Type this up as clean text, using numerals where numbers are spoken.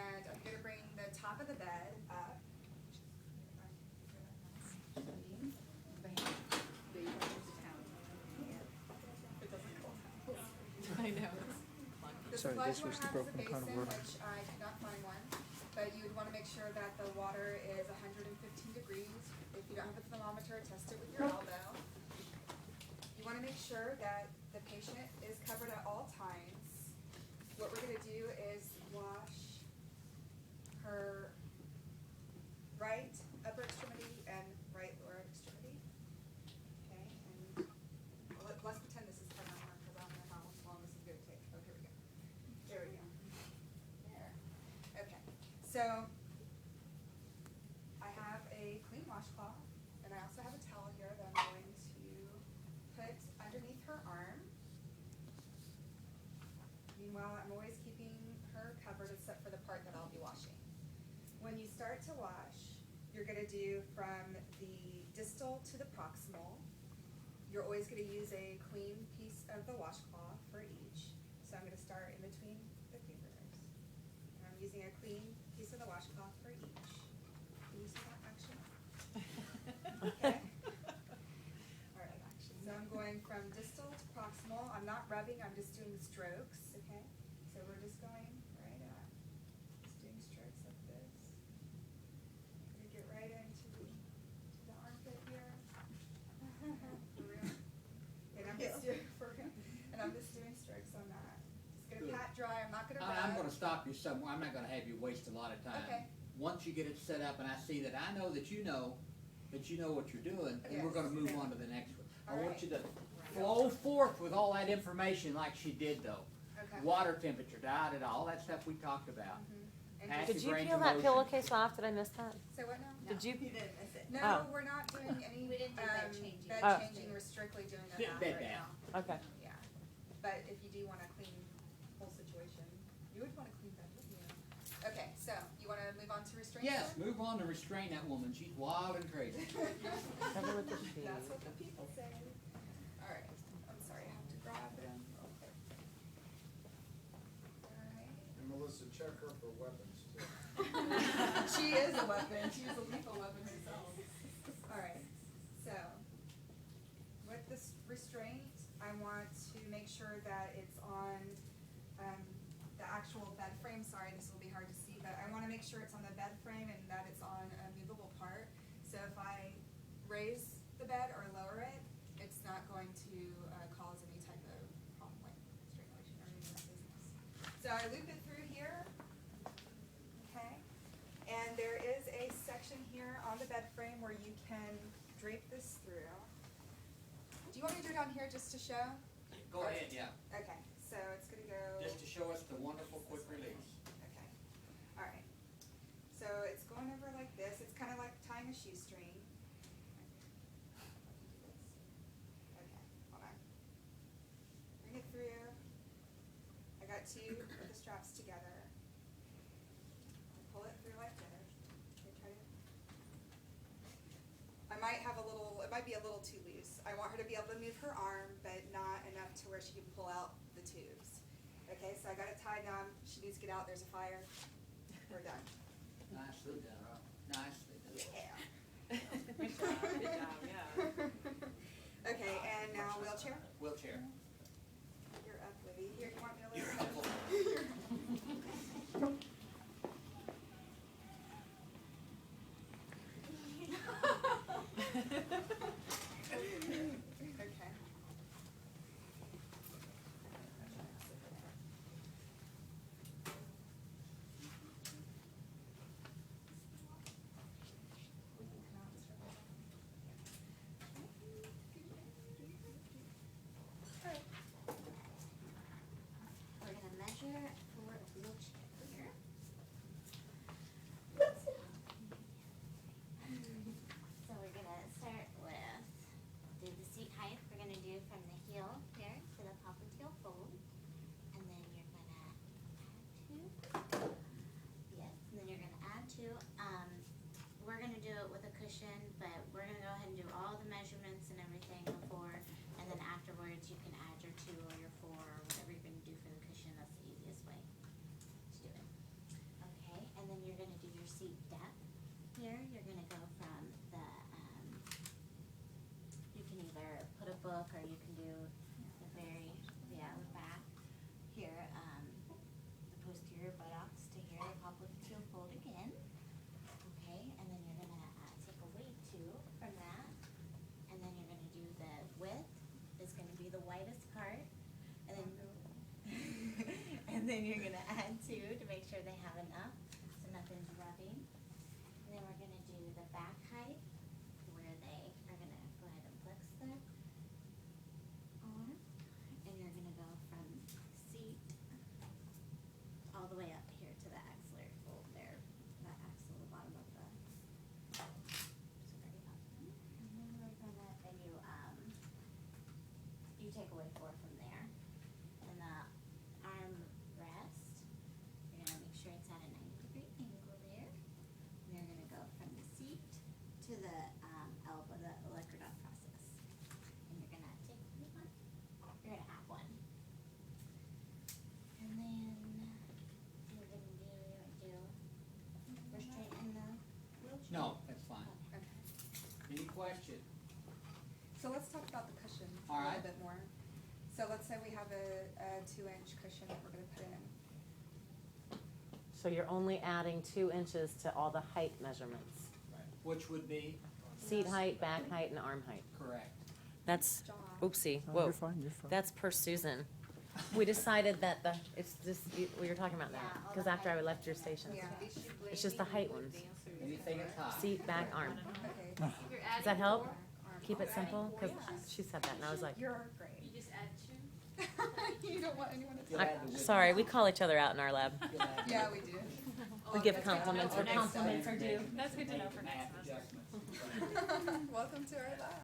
And I'm going to bring the top of the bed up. I know. Sorry, this was the broken convert. Which I could not find one, but you would want to make sure that the water is 115 degrees. If you don't have a thermometer, test it with your elbow. You want to make sure that the patient is covered at all times. What we're going to do is wash her right upper extremity and right lower extremity. Okay, and let's pretend this is turn on because I don't know how long this is going to take. Oh, here we go. There we go. There. Okay, so I have a clean washcloth, and I also have a towel here that I'm going to put underneath her arm. Meanwhile, I'm always keeping her covered except for the part that I'll be washing. When you start to wash, you're going to do from the distal to the proximal. You're always going to use a clean piece of the washcloth for each. So I'm going to start in between the fingers. And I'm using a clean piece of the washcloth for each. Can you see that action? Okay. All right, action. So I'm going from distal to proximal. I'm not rubbing, I'm just doing strokes, okay? So we're just going right up. Just doing strokes like this. I'm gonna get right into the armpit here. For real. And I'm just doing strokes on that. Just gonna pat dry, I'm not gonna rub. I'm going to stop you somewhere. I'm not going to have you waste a lot of time. Okay. Once you get it set up and I see that I know that you know what you're doing, and we're Yes. going to move on to the next one. I All want right. you to flow forth with all that information like she did, though. Okay. Water temperature, all that stuff we talked about. And Passive Did you range peel of that motion. pillowcase off? Did I miss that? Say what now? Did you? You didn't miss it. No, Oh. we're not doing any We didn't do bed changing. bed Oh. changing. We're strictly doing a Bed bath bath. right now. Okay. Yeah, but if you do want a clean whole situation, you would want a clean bed, wouldn't you? Okay, so you want to move on to restraints? Yes, then? move on to restrain that woman. She's wild and crazy. Cover with the sheet. That's what the people say. All right, I'm sorry, I have to grab them real quick. All right. And Melissa, check her for weapons too. She is a weapon. She is a lethal weapon herself. All right. So, with this restraint, I want to make sure that it's on the actual bed frame. Sorry, this will be hard to see, but I want to make sure it's on the bed frame and that it's on a movable part. So if I raise the bed or lower it, it's not going to cause any type of problem like strangulation or any of that business. So I loop it through here. Okay, and there is a section here on the bed frame where you can drape this through. Do you want me to do it on here just to show? Go ahead, yeah. Okay, so it's gonna go. Just to show us the wonderful quick release. Okay, all right. So it's going over like this. It's kind of like tying a shoestring. Okay, hold on. Bring it through. I got two of the straps together. Pull it through like this. Okay, try to. I might have a little, it might be a little too loose. I want her to be able to move her arm, but not enough to where she can pull out the tubes. Okay, so I got it tied down. She needs to get out. There's a fire. We're done. Nicely done. Nicely done. Yeah. Good job. Good job. Yeah. Okay, and now wheelchair. Wheelchair. You're up, Libby. Here, you want me to You're lift up. Okay. All elbow to heel fold again. Okay, and then you're gonna take away 2 from that, and then you're gonna do the width is gonna be the widest part, and then and then you're gonna add 2 to make sure they have enough, so nothing's rubbing. And then we're gonna do the back height, where they are gonna go ahead and flex their arm, and you're gonna go from seat all the way up here to the axillary fold there, that axle, the bottom of the, sorry about that. And then we're gonna, then you take away 4 from there. And the arm rest, you're gonna make sure it's at a 90-degree angle there. And you're gonna go from the seat to the elbow, the electrodot process. And you're gonna take 1, you're gonna have 1. And then you're gonna do restraint in the wheelchair? No, that's fine. Okay. Any question? So let's talk about the cushion a All little right. bit more. So let's say we have a 2-inch cushion that we're gonna put in. So you're only adding 2 inches to all the height measurements. Which would be Seat height, back height, and arm height. correct. That's, Job. oopsie, No, whoa. you're fine, you're fine. That's per Susan. We decided that it's just, we were talking about that, Yeah, all because the after I height left your measurements. station. Yeah. It's just the height ones. Anything at top. Seat, back, arm. Okay. Does that help? Arm. Keep it simple? Because Yeah. she said that, and I was like, You're great. You just add 2? You don't want anyone to You'll tell. add the width. sorry, we call each other out in our lab. You'll add the Yeah, width. we do. We give That's good to compliments know where for next compliments time. are due. That's good to know for Make next math semester. adjustments. Welcome to our lab.